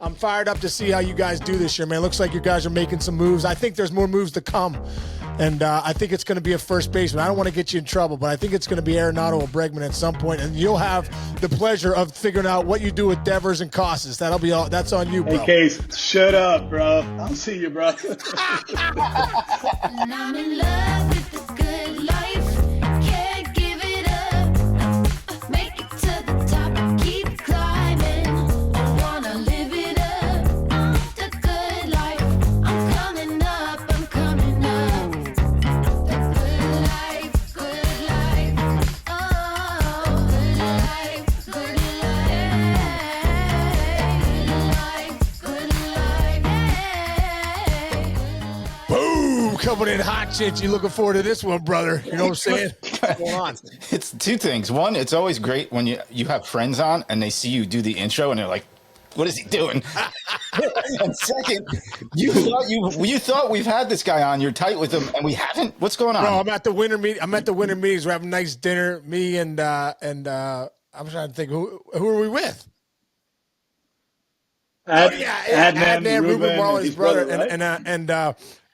I'm fired up to see how you guys do this year, man. Looks like you guys are making some moves. I think there's more moves to come. And I think it's going to be a first baseman. I don't want to get you in trouble, but I think it's going to be Arenado or Bregman at some point, and you'll have the pleasure of figuring out what you do with Devers and Costas. That'll be all. That's on you, bro. Hey, Case, shut up, bro. I'll see you, bro. And I'm in love with the good life. Can't give it up. Make it to the top. Keep climbing. I wanna live it up. The good life. I'm coming up. I'm coming up. The good life. Good life. Oh, good life. Good life. Good life. Boom! Coming in hot, Chinch. You looking forward to this one, brother? You know what I'm saying? What's going on? It's two things. One, it's always great when you have friends on and they see you do the intro and they're like, "What is he doing?" And second, you thought we've had this guy on. You're tight with him, and we haven't. What's going on? Bro, I'm at the winter meeting. I'm at the winter meetings. We're having a nice dinner. Me and I'm trying to think who are we with? Adnan, Ruben Marlon's his brother, right?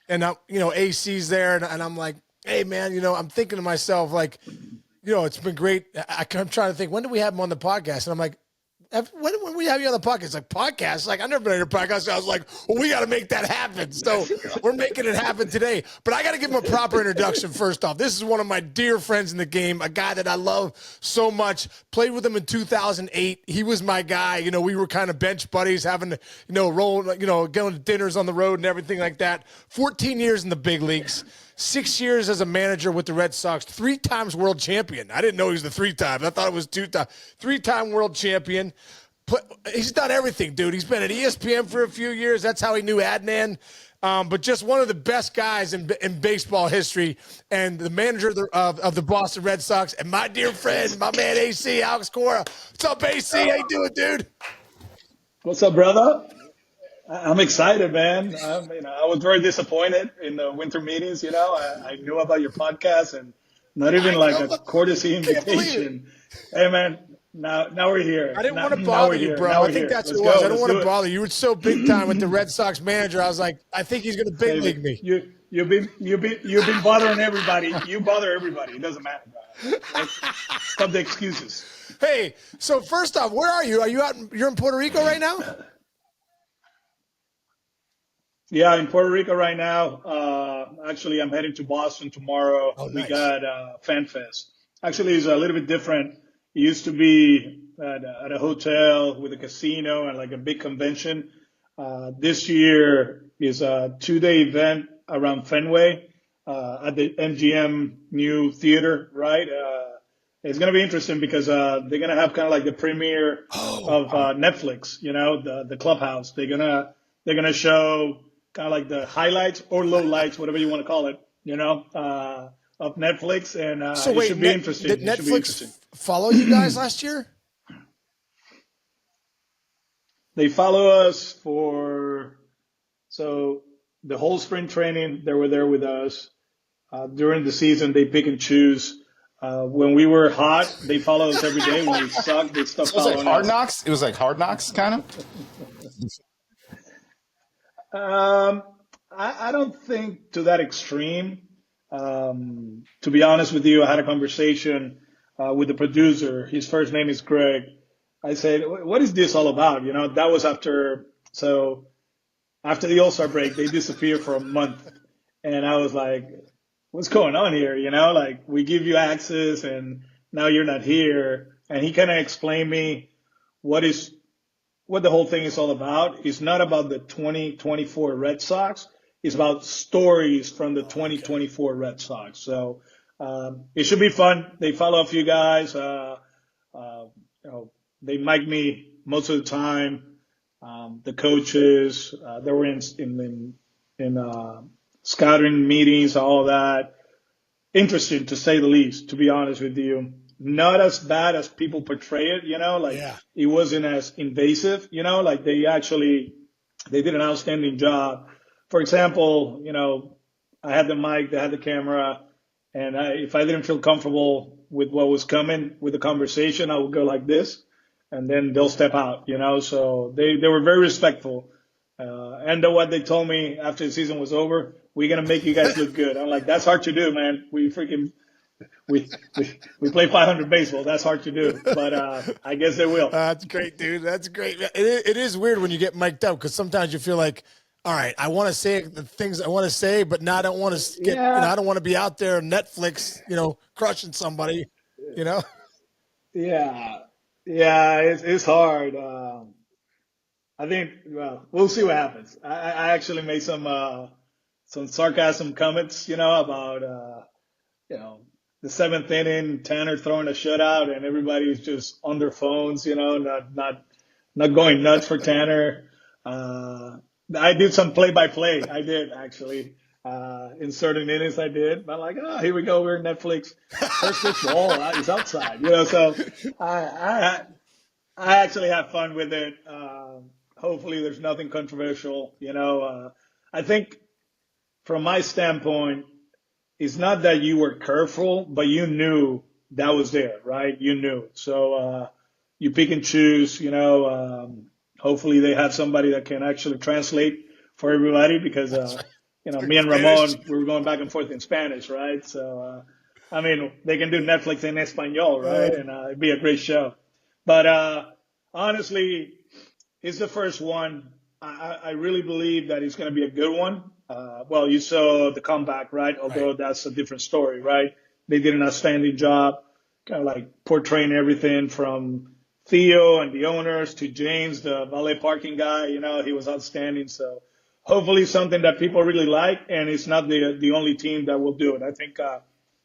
and you know, AC's there, and I'm like, hey man, you know, I'm thinking to myself, like, you know, it's been great. I'm trying to think, when did we have him on the podcast? And I'm like, when we have you on the podcast? It's like, podcast? Like, I've never been on your podcast. So I was like, well, we got to make that happen. So we're making it happen today. But I got to give him a proper introduction first off. This is one of my dear friends in the game, a guy that I love so much. Played with him in 2008. He was my guy. You know, we were kind of bench buddies, having to, you know, roll, you know, going to dinners on the road and everything like that. 14 years in the big leagues. 6 years as a manager with the Red Sox, 3 times world champion. I didn't know he was the 3 times. I thought it was 2 times. 3-time world champion. He's done everything, dude. He's been at ESPN for a few years. That's how he knew Adnan. But just one of the best guys in baseball history, and the manager of the Boston Red Sox, and my dear friend, my man AC, Alex Cora. What's up, AC? How you doing, dude? What's up, brother? I'm excited, man. I was very disappointed in the winter meetings. You know, I knew about your podcast and not even like a courtesy invitation. Hey, man, now we're here. I didn't want to bother you, bro. I think that's what it was. I don't want to bother you. You were so big time with the Red Sox manager. I was like, I think he's going to big league me. You've been bothering everybody. You bother everybody. It doesn't matter, bro. Stop the excuses. Hey, so first off, where are you? Are you you're in Puerto Rico right now? Yeah, in Puerto Rico right now. Actually, I'm heading to Boston tomorrow. Oh, nice. We got Fan Fest. Actually, it's a little bit different. It used to be at a hotel with a casino and like a big convention. This year is a 2-day event around Fenway at the MGM new theater, right? It's going to be interesting because they're going to have kind of like the premiere of Netflix, you know, the Clubhouse. They're going to show kind of like the highlights or lowlights, whatever you want to call it, you know, of Netflix. And so it should be interesting. Did Netflix follow you guys last year? They follow us so the whole spring training, they were there with us. During the season, they pick and choose. When we were hot, they follow us every day. When we sucked, they stopped following us. Hard Knocks? It was like Hard Knocks, kind of? I don't think to that extreme. To be honest with you, I had a conversation with the producer. His first name is Greg. I said, what is this all about? You know, that was after the All-Star break, they disappeared for a month. And I was like, what's going on here? You know, like we give you access and now you're not here. And he kind of explained me what the whole thing is all about. It's not about the 2024 Red Sox. It's about stories from the 2024 Red Sox. So it should be fun. They follow a few guys. You know, they mic me most of the time. The coaches, they were in scouting meetings, all that. Interesting to say the least, to be honest with you. Not as bad as people portray it, you know, like It wasn't as invasive, you know, like they did an outstanding job. For example, you know, I had the mic, they had the camera, and if I didn't feel comfortable with what was coming with the conversation, I would go like this. and then they'll step out, you know. So they were very respectful. And what they told me after the season was over, we're gonna make you guys look good. I'm like, that's hard to do, man. We play 500 baseball. That's hard to do, but I guess they will. That's great, dude. That's great. It is weird when you get mic'd up because sometimes you feel like, all right, I want to say the things I want to say, but now I don't want to get, Yeah, I don't want to be out there on Netflix, crushing somebody, you know? yeah, yeah. It's hard. I think, well, we'll see what happens. I actually made some sarcasm comments, about you know the seventh inning, Tanner throwing a shutout, and everybody's just on their phones, not going nuts for Tanner. Uh, I did some play-by-play. I did actually in certain innings. I did. But like, oh, here we go. We're Netflix. First pitch ball is outside. So I I actually have fun with it. Hopefully, there's nothing controversial. I think from my standpoint, it's not that you were careful, but you knew that was there, right? You knew. So you pick and choose. Hopefully, they have somebody that can actually translate for everybody because me and Spanish. Ramon, we were going back and forth in Spanish, right? So I mean, they can do Netflix in Espanol, right? And it'd be a great show. But honestly, it's the first one. I really believe that it's going to be a good one. Well, you saw the comeback, right? Right. Although that's a different story, right? They did an outstanding job, kind of like portraying everything from Theo and the owners to James, the valet parking guy. He was outstanding. So hopefully something that people really like, and it's not the only team that will do it. I think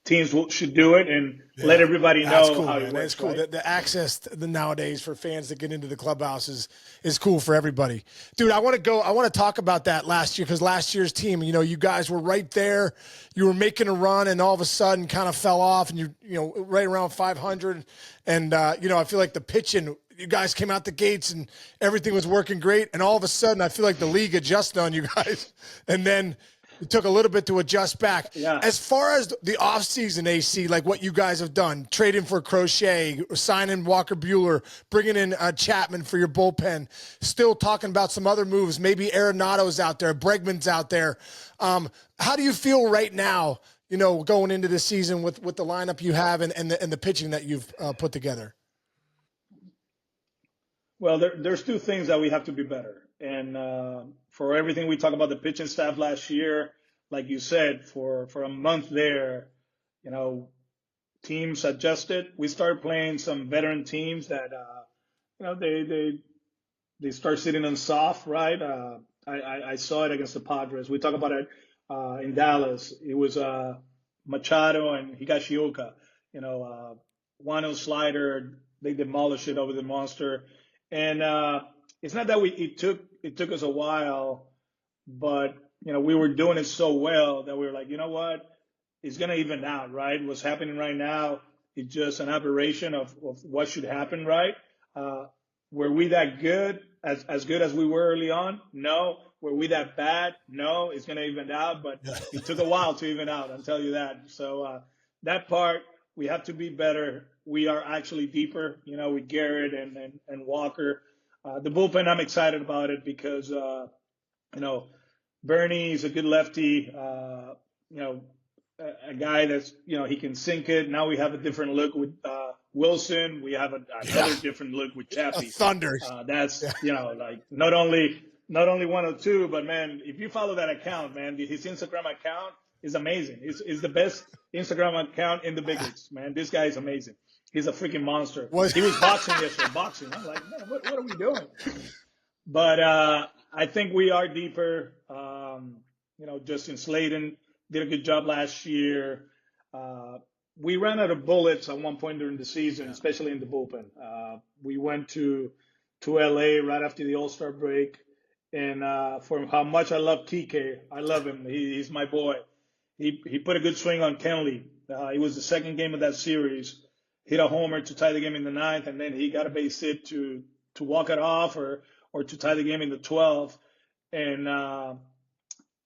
teams should do it and let Yeah, everybody that's know cool, how man. it That's works, cool. right? The access nowadays for fans to get into the clubhouse is cool for everybody. Dude, I want to talk about that last year because last year's team, you guys were right there. You were making a run and all of a sudden kind of fell off and right around 500. And, I feel like the pitching, you guys came out the gates and everything was working great. And all of a sudden, I feel like the league adjusted on you guys. And then it took a little bit to adjust back. Yeah. As far as the offseason, AC, like what you guys have done, trading for Crochet, signing Walker Bueller, bringing in Chapman for your bullpen, still talking about some other moves. Maybe Arenado's out there, Bregman's out there. How do you feel right now, going into the season with the lineup you have and the pitching that you've put together? Well, there's two things that we have to be better. And for everything we talked about the pitching staff last year, like you said, for a month there, you know, teams adjusted. We started playing some veteran teams that, they start sitting on soft, right? I saw it against the Padres. We talked about it in Dallas. It was Machado and Higashioka. Wano slider. They demolished it over the monster. And it's not that it took us a while, but we were doing it so well that we were like, you know what? It's gonna even out, right? What's happening right now is just an aberration of what should happen, right? Uh, were we that good, as good as we were early on? No. Were we that bad? No. It's gonna even out, but it took a while to even out. I'll tell you that. So that part we have to be better. We are actually deeper, with Garrett and Walker. The bullpen, I'm excited about it because you know Bernie is a good lefty. A guy that's he can sink it. Now we have a different look with Wilson. We have another different look with A Chappie. thunder. That's like not only 102, but man, if you follow that account, man, his Instagram account is amazing. It's the best Instagram account in the big leagues, man. This guy is amazing. He's a freaking monster. Was He was boxing yesterday, boxing. I'm like, man, what are we doing? But I think we are deeper. Justin Slayton did a good job last year. We ran out of bullets at one point during the season, especially in the bullpen. We went to LA right after the All-Star break, and for how much I love TK, I love him. He's my boy. He put a good swing on Kenley. It was the second game of that series. Hit a homer to tie the game in the ninth, and then he got a base hit to walk it off or to tie the game in the 12th. And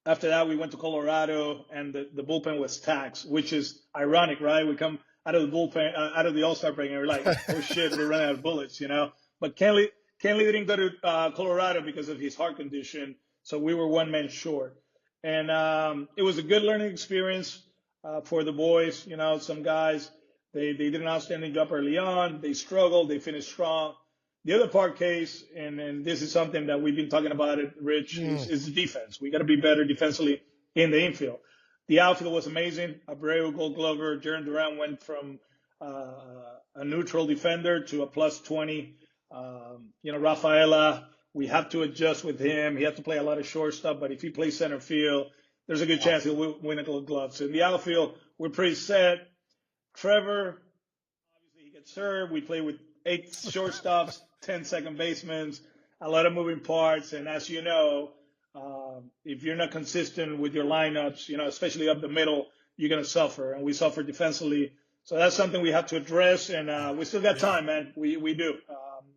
after that, we went to Colorado, and the bullpen was taxed, which is ironic, right? We come out of the bullpen, out of the All-Star break, and we're like, oh shit, we're running out of bullets, But Kenley didn't go to Colorado because of his heart condition, so we were 1 man short. And it was a good learning experience for the boys. You know, some guys they did an outstanding job early on. They struggled. They finished strong. The other part, Case, and this is something that we've been talking about it, Rich, is the defense. We got to be better defensively in the infield. The outfield was amazing. Abreu, Gold Glover, Jaron Duran went from a neutral defender to a plus 20. You know, Rafaela, we have to adjust with him. He has to play a lot of shortstop, but if he plays center field, there's a good chance he'll win a Gold Glove. So in the outfield, we're pretty set. Trevor, obviously he gets served. We play with 8 shortstops, 10 second basemen, a lot of moving parts. And as you know, if you're not consistent with your lineups, you know, especially up the middle, you're going to suffer. And we suffer defensively. So that's something we have to address. And we still got time, man. We do.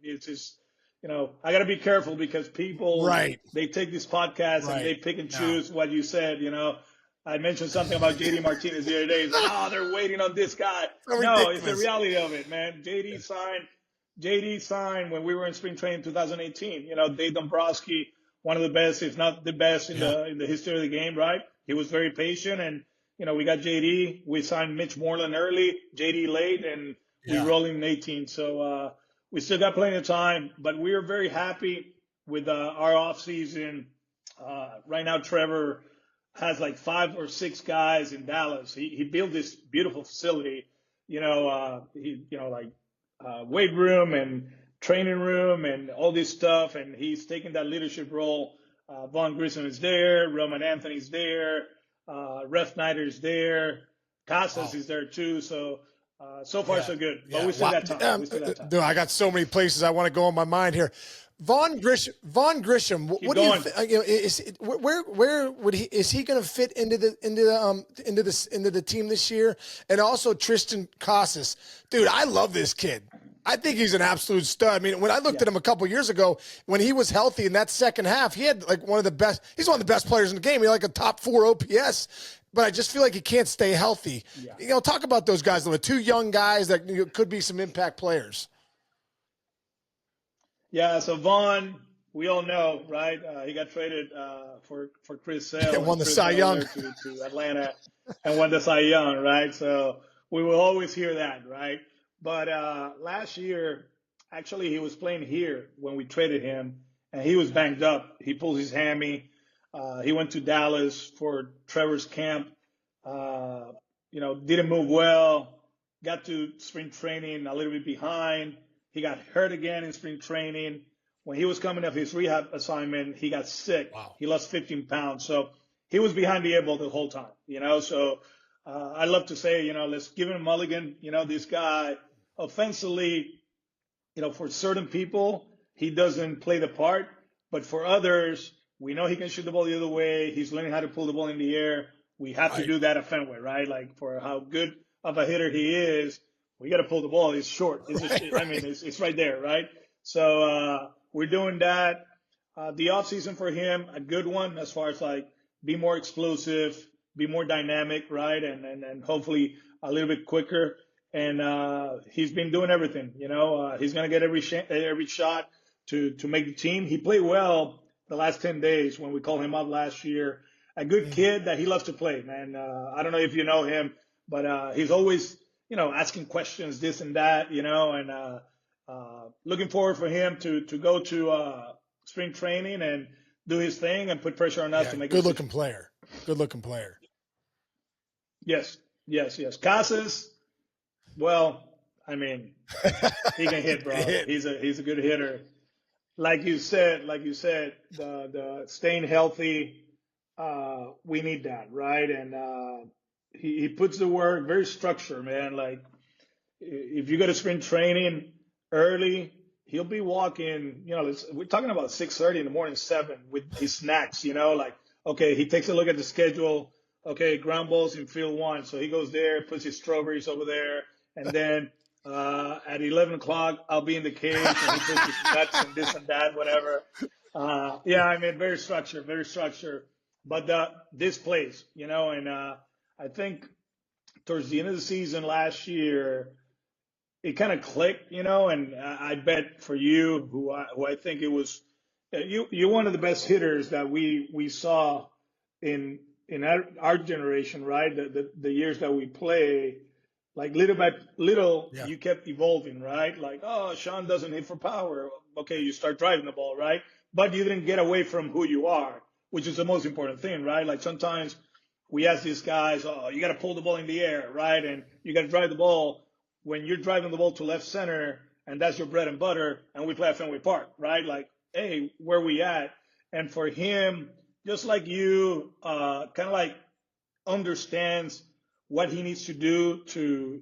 It's just, you know, I got to be careful because people, they take this podcast and they pick and choose what you said. You know, I mentioned something about JD Martinez the other day. It's like, oh, they're waiting on this guy. No, it's the reality of it, man. JD signed when we were in spring training in 2018. You know, Dave Dombrowski, one of the best, if not the best in the history of the game, right? He was very patient, and you know, we got JD. We signed Mitch Moreland early, JD late, and we rolled in 18. So we still got plenty of time, but we are very happy with our off season. Right now, Trevor has like 5 or 6 guys in Dallas. He built this beautiful facility, you know, weight room and training room and all this stuff. And he's taking that leadership role. Vaughn Grissom is there. Roman Anthony's there. Ref Snyder's there. Casas is there too. So, so far so good, but we still got time. Dude, I got so many places I want to go in my mind here. Vaughn Grisham, what do you think? Where would he is he going to fit into the team this year? And also Tristan Casas, dude, I love this kid. I think he's an absolute stud. I mean, when I looked at him a couple years ago, when he was healthy in that second half, he had like one of the best. He's one of the best players in the game. He had like a top 4 OPS. But I just feel like he can't stay healthy. You know, talk about those guys. The 2 young guys that could be some impact players. Yeah, so Vaughn, we all know, right? He got traded for Chris Sale. And won the Cy Young. To Atlanta and won the Cy Young, right? So we will always hear that, right? But last year, actually, he was playing here when we traded him, and he was banged up. He pulled his hammy. He went to Dallas for Trevor's camp. You know, didn't move well. Got to spring training a little bit behind. He got hurt again in spring training. When he was coming off his rehab assignment, he got sick. Wow. He lost 15 pounds. So he was behind the 8 ball the whole time, you know. So I love to say, you know, let's give him a mulligan. You know, this guy offensively, you know, for certain people, he doesn't play the part. But for others, we know he can shoot the ball the other way. He's learning how to pull the ball in the air. We have to do that at Fenway, right? Like for how good of a hitter he is, we got to pull the ball. It's short. It's just, I mean, it's right there, right? So we're doing that. The offseason for him, a good one as far as like be more explosive, be more dynamic, right? And hopefully a little bit quicker. And he's been doing everything, you know. He's going to get every shot to make the team. He played well the last 10 days when we called him up last year. A good kid that he loves to play, man. I don't know if you know him, but he's always, you know, asking questions, this and that, you know, and looking forward for him to go to spring training and do his thing and put pressure on us to make good looking player. Good looking player. Yes. Casas, well, I mean, he can hit, bro. He's a good hitter. Like you said, the staying healthy, we need that, right? And he puts the work, very structured, man. Like if you go to spring training early, he'll be walking, you know, we're talking about 6:30 in the morning, 7 with his snacks, you know, like, okay, he takes a look at the schedule. Okay, ground balls in field 1. So he goes there, puts his strawberries over there. And then at 11 o'clock, I'll be in the cage and he puts his nuts and this and that, whatever. Yeah, I mean, very structured. But this plays, you know, and I think towards the end of the season last year, it kind of clicked, and I bet for you, who I think it was, you're one of the best hitters that we saw in our generation, right? The years that we play, like little by little, Yeah. you kept evolving, right? Like, oh, Sean doesn't hit for power. Okay, you start driving the ball, right? But you didn't get away from who you are, which is the most important thing, right? Like sometimes we ask these guys, oh, you got to pull the ball in the air, right? And you got to drive the ball. When you're driving the ball to left center, and that's your bread and butter, and we play at Fenway Park, right? Like, hey, where we at? And for him, just like you, kind of like understands what he needs to do to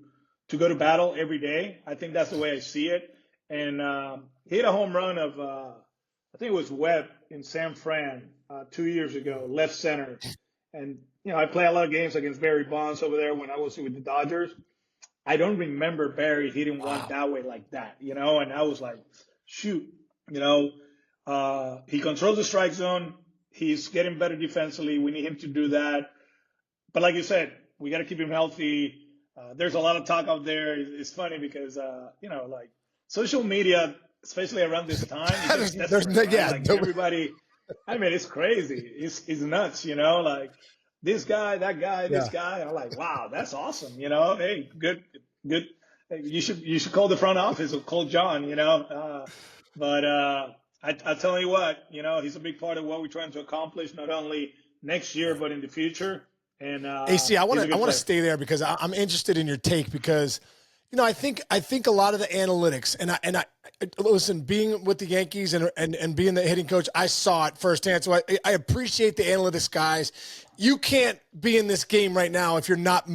go to battle every day. I think that's the way I see it. And he hit a home run of I think it was Webb in San Fran 2 years ago, left center. And I play a lot of games against Barry Bonds over there when I was with the Dodgers. I don't remember Barry hitting one that way like that, and I was like, shoot, he controls the strike zone. He's getting better defensively. We need him to do that. But like you said, we got to keep him healthy. There's a lot of talk out there. It's funny because, like social media, especially around this time, it's just desperate, right? Yeah, like everybody, I mean, it's crazy. It's nuts, like this guy, that guy, this guy. I'm like, wow, that's awesome. Hey, good. Hey, you should call the front office or call John, but I tell you what, he's a big part of what we're trying to accomplish, not only next year, but in the future. And AC, I want he's a good to player. stay there because I'm interested in your take because, I think a lot of the analytics and I listen, being with the Yankees and being the hitting coach, I saw it firsthand. So I appreciate the analytics guys. You can't be in this game right now if you're not.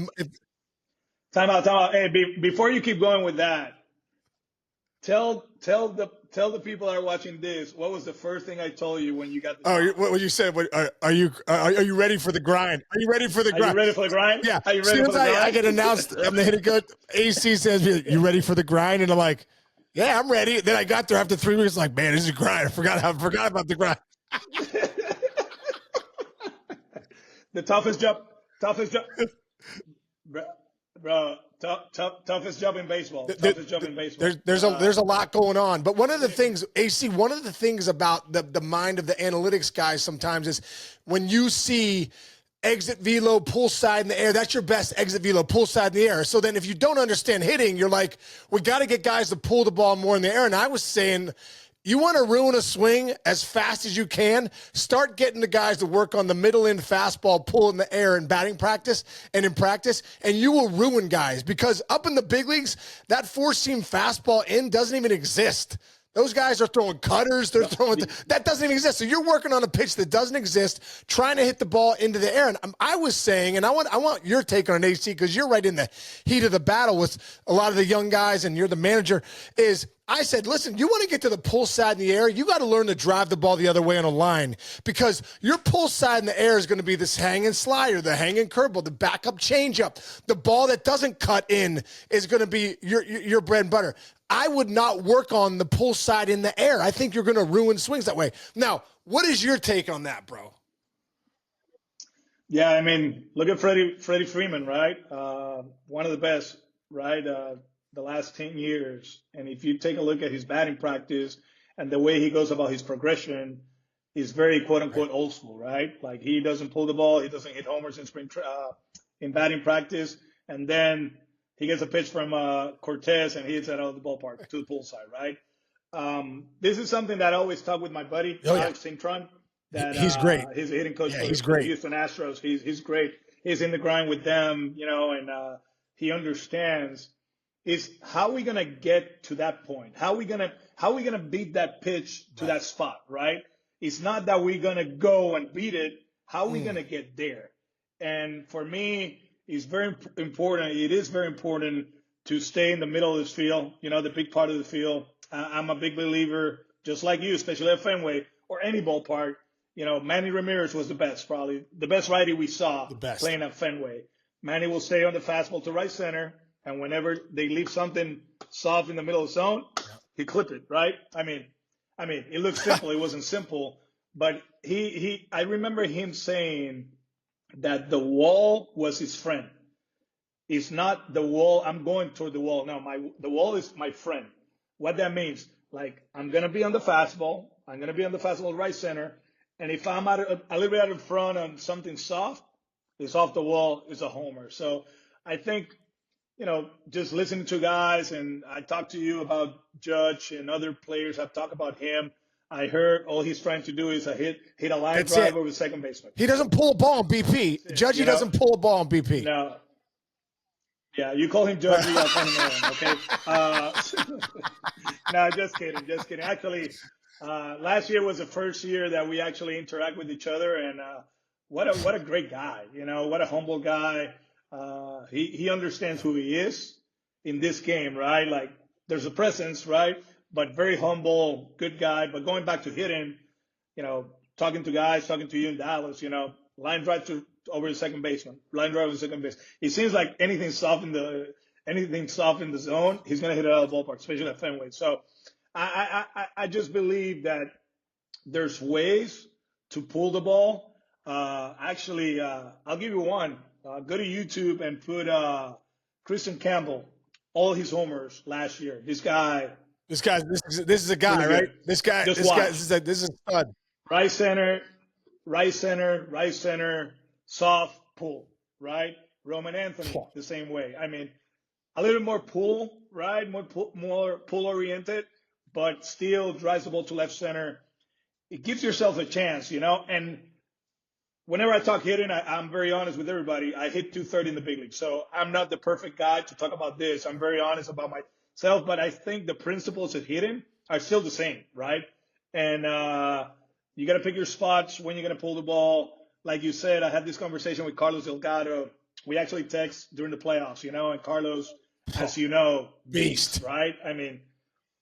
Time out. Hey, before you keep going with that, tell the people that are watching this, what was the first thing I told you when you got the job? What you said? Are you ready for the grind? Are you ready for the grind? Are you ready for the grind? Yeah. Are you As ready soon for as the grind? I get announced, I'm the hitting coach. AC says, "You ready for the grind?" And I'm like, "Yeah, I'm ready." Then I got there after 3 weeks, like, "Man, this is a grind. I forgot about the grind." The toughest job, bro. Toughest job in baseball. Toughest job in baseball. There's a lot going on, but one of the things, AC, one of the things about the mind of the analytics guys sometimes is when you see exit velo, pull side in the air, that's your best exit velo, pull side in the air. So then if you don't understand hitting, you're like, we got to get guys to pull the ball more in the air. And I was saying, you want to ruin a swing as fast as you can, start getting the guys to work on the middle end fastball, pull in the air in batting practice and in practice, and you will ruin guys because up in the big leagues, that four-seam fastball in doesn't even exist. Those guys are throwing cutters. They're throwing that doesn't even exist. So you're working on a pitch that doesn't exist, trying to hit the ball into the air. And I was saying, and I want your take on it, AC, because you're right in the heat of the battle with a lot of the young guys, and you're the manager. I said, listen, you want to get to the pull side in the air, you got to learn to drive the ball the other way on a line because your pull side in the air is going to be this hanging slider, the hanging curveball, the backup changeup. The ball that doesn't cut in is going to be your bread and butter. I would not work on the pull side in the air. I think you're going to ruin swings that way. Now, what is your take on that, bro? Yeah, I mean, look at Freddie Freeman, right? One of the best, right? The last 10 years. And if you take a look at his batting practice and the way he goes about his progression, is very quote unquote old school, right? Like he doesn't pull the ball, he doesn't hit homers in batting practice, and then he gets a pitch from Cortez and he hits it out of the ballpark to the pull side, right? This is something that I always talk with my buddy Alex Cora. That he's great. He's a hitting coach for he's the great. Houston Astros. He's great. He's in the grind with them, and he understands is how are we gonna get to that point? How are we gonna beat that pitch to that spot, right? It's not that we're gonna go and beat it. How are we gonna get there? And for me, it's very important. It is very important to stay in the middle of this field, the big part of the field. I'm a big believer, just like you, especially at Fenway or any ballpark. Manny Ramirez was the best, probably the best righty we saw playing at Fenway. Manny will stay on the fastball to right center, and whenever they leave something soft in the middle of the zone, he clipped it, right? I mean, it looks simple. It wasn't simple, but I remember him saying that the wall was his friend. It's not the wall. I'm going toward the wall. No, the wall is my friend. What that means, like I'm gonna be on the fastball. I'm gonna be on the fastball right center, and if I'm a little bit out in front on something soft, it's off the wall. It's a homer. So I think just listening to guys, and I talked to you about Judge and other players. I've talked about him. I heard all he's trying to do is hit a line That's drive it. over the second baseman. He doesn't pull a ball on BP. Judgy doesn't pull a ball on BP. No, yeah, you call him Judgy, I'll call him Aaron. Okay. No, just kidding, just kidding. Actually, last year was the first year that we actually interact with each other, and what a great guy. What a humble guy. He understands who he is in this game, right? Like there's a presence, right? But very humble, good guy. But going back to hitting, talking to guys, talking to you in Dallas, line drive over the second baseman, line drive over the second base. It seems like anything soft in the zone, he's gonna hit it out of the ballpark, especially at Fenway. So I just believe that there's ways to pull the ball. Actually, I'll give you one. Go to YouTube and put Christian Campbell, all his homers last year. This is a guy, right? This is a stud. Right center, soft pull, right? Roman Anthony, the same way. I mean, a little more pull, right? More pull oriented, but still drives the ball to left center. It gives yourself a chance, and whenever I talk hitting, I'm very honest with everybody. I hit 230 in the big league. So I'm not the perfect guy to talk about this. I'm very honest about myself, but I think the principles of hitting are still the same, right? And you got to pick your spots when you're going to pull the ball. Like you said, I had this conversation with Carlos Delgado. We actually text during the playoffs, and Carlos, as you know, beast, right? I mean,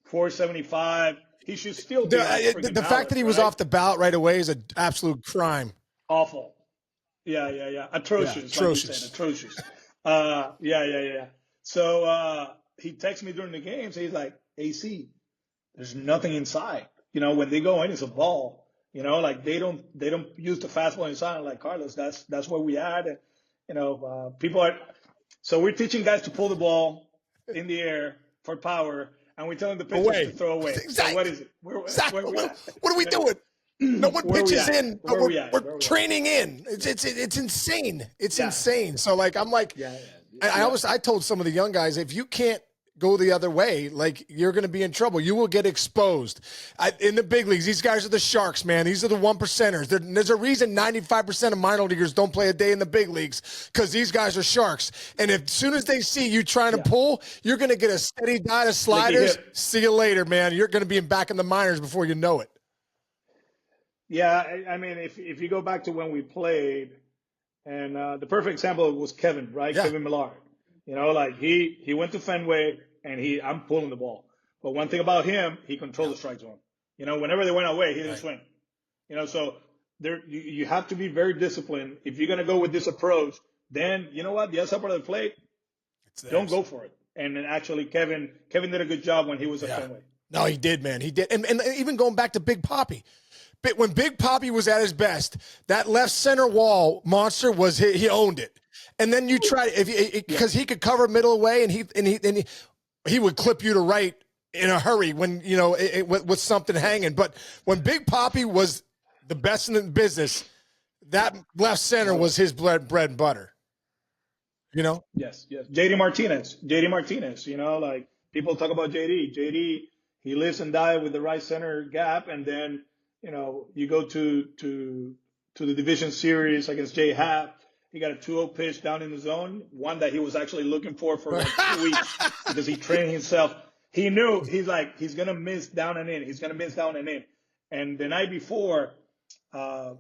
475. He should still be the fact that he was off the ballot right away is an absolute crime. Awful. Yeah. Atrocious. Yeah, atrocious. Like atrocious. Yeah. So he texts me during the games. He's like, AC, there's nothing inside. When they go in, it's a ball. Like they don't use the fastball inside. I'm like, Carlos, that's where we at. And people are. So we're teaching guys to pull the ball in the air for power, and we're telling the pitchers to throw away. Exactly. So what is it? Where we at? What are we doing? No one pitches in, but we're training in. It's insane. It's insane. So I told some of the young guys, if you can't go the other way, like you're going to be in trouble. You will get exposed. In the big leagues, these guys are the sharks, man. These are the 1%ers. There's a reason 95% of minor leaguers don't play a day in the big leagues, because these guys are sharks. And as soon as they see you trying to pull, you're going to get a steady diet of sliders. See you later, man. You're going to be back in the minors before you know it. Yeah, I mean, if you go back to when we played, and the perfect example was Kevin, right? Yeah. Kevin Millard. He went to Fenway, and I'm pulling the ball. But one thing about him, he controlled the strike zone. Whenever they went away, he didn't swing. So you have to be very disciplined. If you're going to go with this approach, then you know what? The other part of the plate, don't go for it. And then actually, Kevin did a good job when he was at Fenway. No, he did, man. He did. And even going back to Big Papi. But when Big Papi was at his best, that left center wall monster he owned it. And then you try because he could cover middle away, and he would clip you to right in a hurry when with something hanging. But when Big Papi was the best in the business, that left center was his bread and butter. Yes. JD Martinez. Like people talk about JD. JD, he lives and dies with the right center gap, and then you go to the division series against Jay Happ. He got a 2-0 pitch down in the zone, one that he was actually looking for like 2 weeks because he trained himself. He knew he's going to miss down and in. He's going to miss down and in. And the night before, we're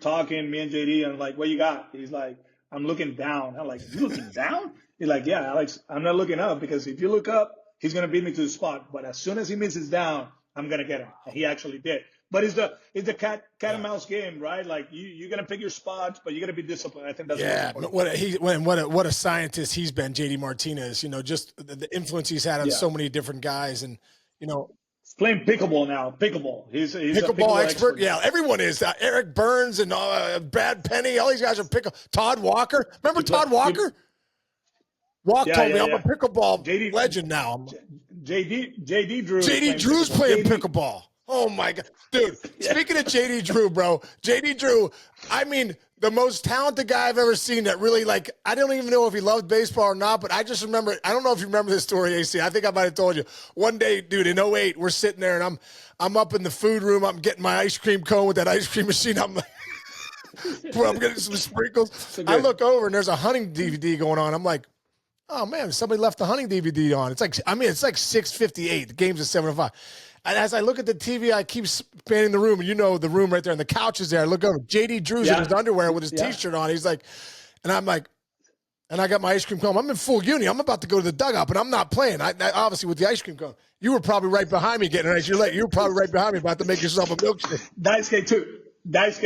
talking, me and JD, and I'm like, what you got? He's like, I'm looking down. I'm like, you looking down? He's like, yeah, Alex, I'm not looking up, because if you look up, he's going to beat me to the spot. But as soon as he misses down, I'm going to get him. And he actually did. But it's the cat and mouse game, right? Like you're gonna pick your spots, but you gotta be disciplined. I think that's what a scientist he's been, JD Martinez. Just the influence he's had on so many different guys, and playing pickleball now. Pickleball. He's a Pickleball expert. now. Yeah, everyone is. Eric Burns and Brad Penny. All these guys are Todd Walker. Remember Todd Walker? Walk told me I'm a pickleball JD legend now. JD Drew. JD Drew's playing pickleball. Oh my God. Dude, speaking of JD Drew, bro, JD Drew, I mean, the most talented guy I've ever seen that really, like, I don't even know if he loved baseball or not, but I just remember, I don't know if you remember this story, AC. I think I might have told you. One day, dude, in '08, we're sitting there and I'm up in the food room. I'm getting my ice cream cone with that ice cream machine. I'm getting some sprinkles. I look over and there's a hunting DVD going on. I'm like, oh man, somebody left the hunting DVD on. It's like 6:58. The game's at 7:05. And as I look at the TV, I keep spanning the room, and you know the room right there, and the couch is there. I look over, JD Drew's in his underwear with his T-shirt on. He's like, and I'm like, and I got my ice cream cone. I'm in full uni. I'm about to go to the dugout, but I'm not playing. I obviously with the ice cream cone. You were probably right behind me getting ice. You were probably right behind me about to make yourself a milkshake. Dice cake too. Dice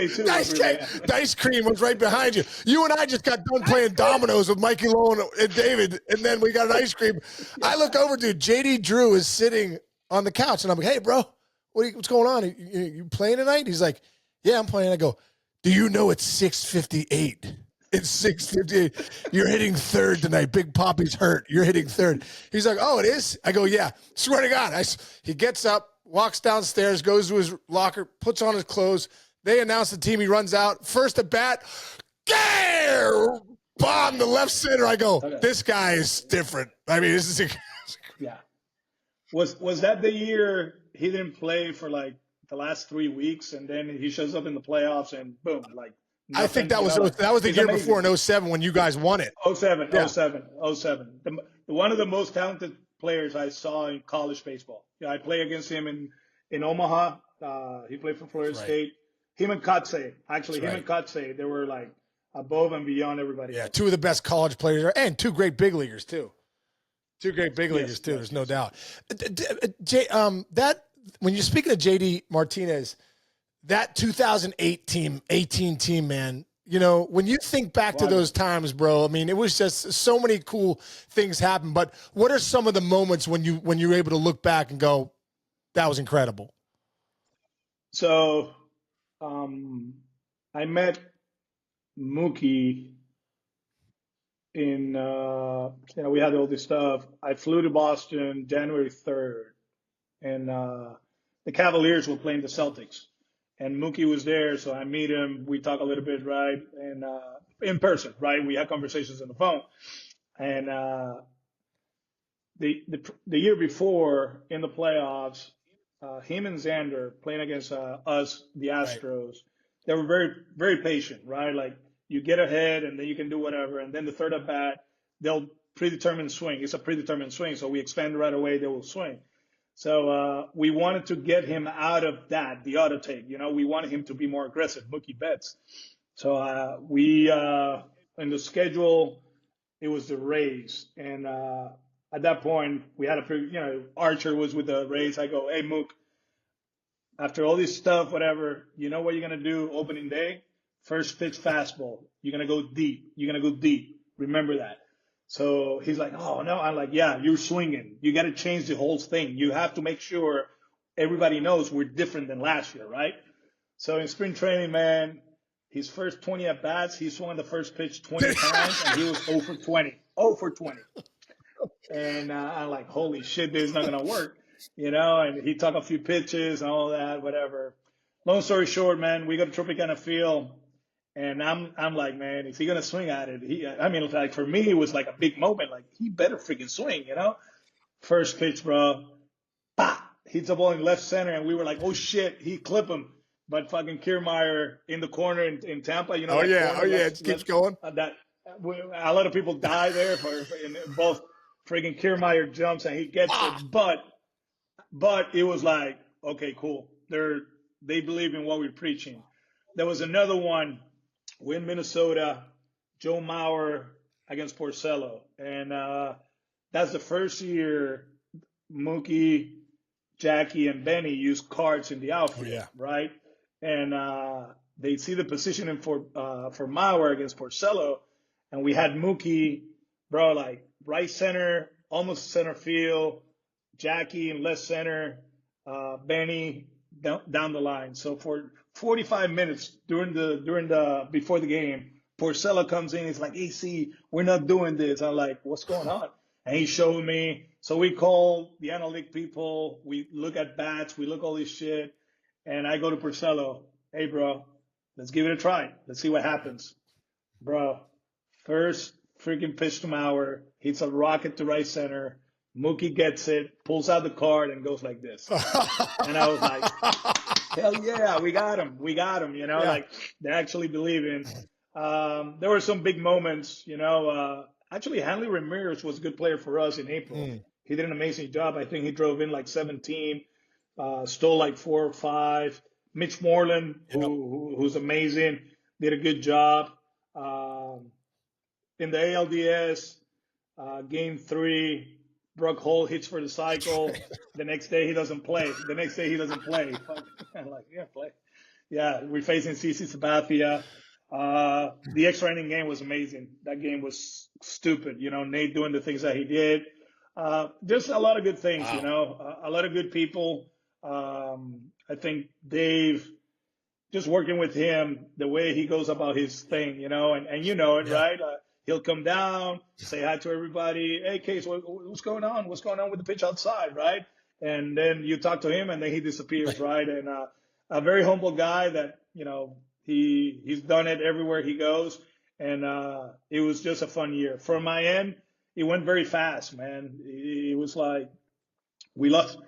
cream was right behind you. You and I just got done playing dominoes with Mikey Lowe and David, and then we got an ice cream. I look over, dude. JD Drew is sitting on the couch, and I'm like, "Hey, bro, what's going on? You playing tonight?" He's like, "Yeah, I'm playing." I go, "Do you know it's 6:58? It's 6:58. You're hitting third tonight. Big Poppy's hurt. You're hitting third." He's like, "Oh, it is?" I go, "Yeah." Swear to God. He gets up, walks downstairs, goes to his locker, puts on his clothes. They announce the team. He runs out. First at bat, bomb the left center. I go, This guy is different. I mean, this is yeah. Was that the year he didn't play for like the last 3 weeks, and then he shows up in the playoffs and boom, like nothing, I think that was the year amazing. Before in '07 when you guys won it. 07. One of the most talented players I saw in college baseball. Yeah, I played against him in Omaha. He played for Florida State. Him and Kotsay, and Kotsay, they were like above and beyond everybody. Yeah, two of the best college players, and two great big leaguers too. There's no doubt. That when you're speaking of JD Martinez, that 2018 team, man. You know, when you think back to those times, bro. I mean, it was just so many cool things happened. But what are some of the moments when you're able to look back and go, that was incredible? So. I met Mookie in, we had all this stuff. I flew to Boston January 3rd, and the Cavaliers were playing the Celtics, and Mookie was there, so I meet him. We talk a little bit, right, and in person, right. We had conversations on the phone, and the year before in the playoffs. Him and Xander playing against us, the Astros, right. They were very, very patient, right? Like you get ahead and then you can do whatever. And then the third at bat, they'll predetermined swing. It's a predetermined swing. So we expand right away. They will swing. So we wanted to get him out of that, the auto take. You know, we wanted him to be more aggressive, Mookie Betts. So we in the schedule, it was the Rays. And at that point, we had Archer was with the Rays. I go, hey, Mook, after all this stuff, whatever, you know what you're going to do opening day? First pitch fastball. You're going to go deep. Remember that. So he's like, oh, no. I'm like, yeah, you're swinging. You got to change the whole thing. You have to make sure everybody knows we're different than last year, right? So in spring training, man, his first 20 at-bats, he swung the first pitch 20 times, and he was 0 for 20. 0 for 20. And I'm like, holy shit, this is not going to work, and he took a few pitches and all that, whatever. Long story short, man, we go to Tropicana Field, and I'm like, man, is he going to swing at it? For me, it was like a big moment. Like, he better freaking swing, First pitch, bro. Bah! Hits the ball in left center, and we were like, oh, shit, he clipped him. But fucking Kiermaier in the corner in Tampa, Oh, yeah, it keeps going. A lot of people die there in both. Freaking Kiermaier jumps and he gets it, but it was like, okay, cool. They believe in what we're preaching. There was another one, we in Minnesota, Joe Mauer against Porcello, and that's the first year Mookie, Jackie, and Benny used cards in the outfield, right? And they see the positioning for Mauer against Porcello, and we had Mookie, bro, like right center, almost center field, Jackie in left center, Benny down the line. So for 45 minutes before the game, Porcello comes in. He's like, AC, we're not doing this. I'm like, what's going on? And he showed me. So we call the analytic people. We look at bats. We look all this shit. And I go to Porcello. Hey, bro, let's give it a try. Let's see what happens. Bro, first freaking pitch to Mauer, hits a rocket to right center. Mookie gets it, pulls out the card, and goes like this. And I was like, hell yeah, we got him. We got him, like they actually believe in. There were some big moments, actually, Hanley Ramirez was a good player for us in April. He did an amazing job. I think he drove in like 17, stole like 4 or 5. Mitch Moreland, who's amazing, did a good job. In the ALDS, game 3, Brock Holt hits for the cycle. The next day he doesn't play. I'm like, yeah, play. Yeah, we're facing CC Sabathia. The extra inning game was amazing. That game was stupid. Nate doing the things that he did. Just a lot of good things, a lot of good people. I think Dave, just working with him, the way he goes about his thing, and you know it, right? He'll come down, say hi to everybody. Hey, Case, what's going on? What's going on with the pitch outside, right? And then you talk to him, and then he disappears, right? And a very humble guy that, he's done it everywhere he goes. And it was just a fun year. From my end, it went very fast, man. It was like we lost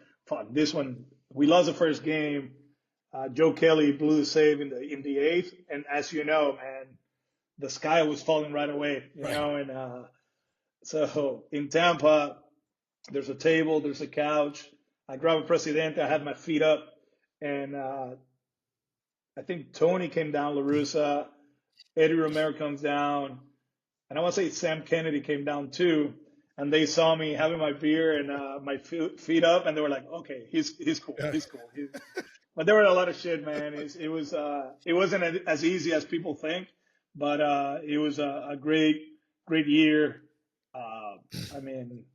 the first game. Joe Kelly blew the save in the 8th. And as you know, man, the sky was falling right away, and so in Tampa, there's a table, there's a couch. I grab a Presidente, I had my feet up, and I think Tony came down, La Russa, Eddie Romero comes down, and I want to say Sam Kennedy came down too, and they saw me having my beer and my feet up, and they were like, okay, he's cool, he's cool. But there were a lot of shit, man. It wasn't as easy as people think. But it was a great year. I mean,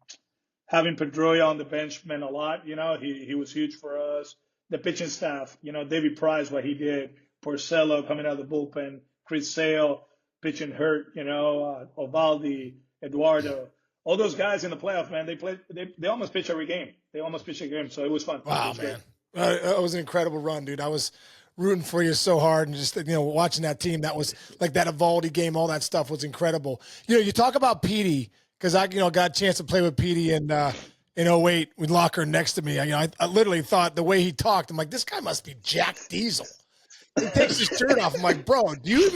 having Pedroia on the bench meant a lot. He was huge for us. The pitching staff, David Price, what he did. Porcello coming out of the bullpen. Chris Sale pitching hurt. Ovaldi, Eduardo. All those guys in the playoff, man. They almost pitch every game. So it was fun. Wow, man. It was an incredible run, dude. I was rooting for you so hard, and just watching that team, that was like that Evaldi game, all that stuff was incredible. You talk about Petey, because I got a chance to play with Petey in 08 with Locker next to me. I literally thought the way he talked, I'm like, this guy must be Jack Diesel. He takes his shirt off. I'm like, bro, do you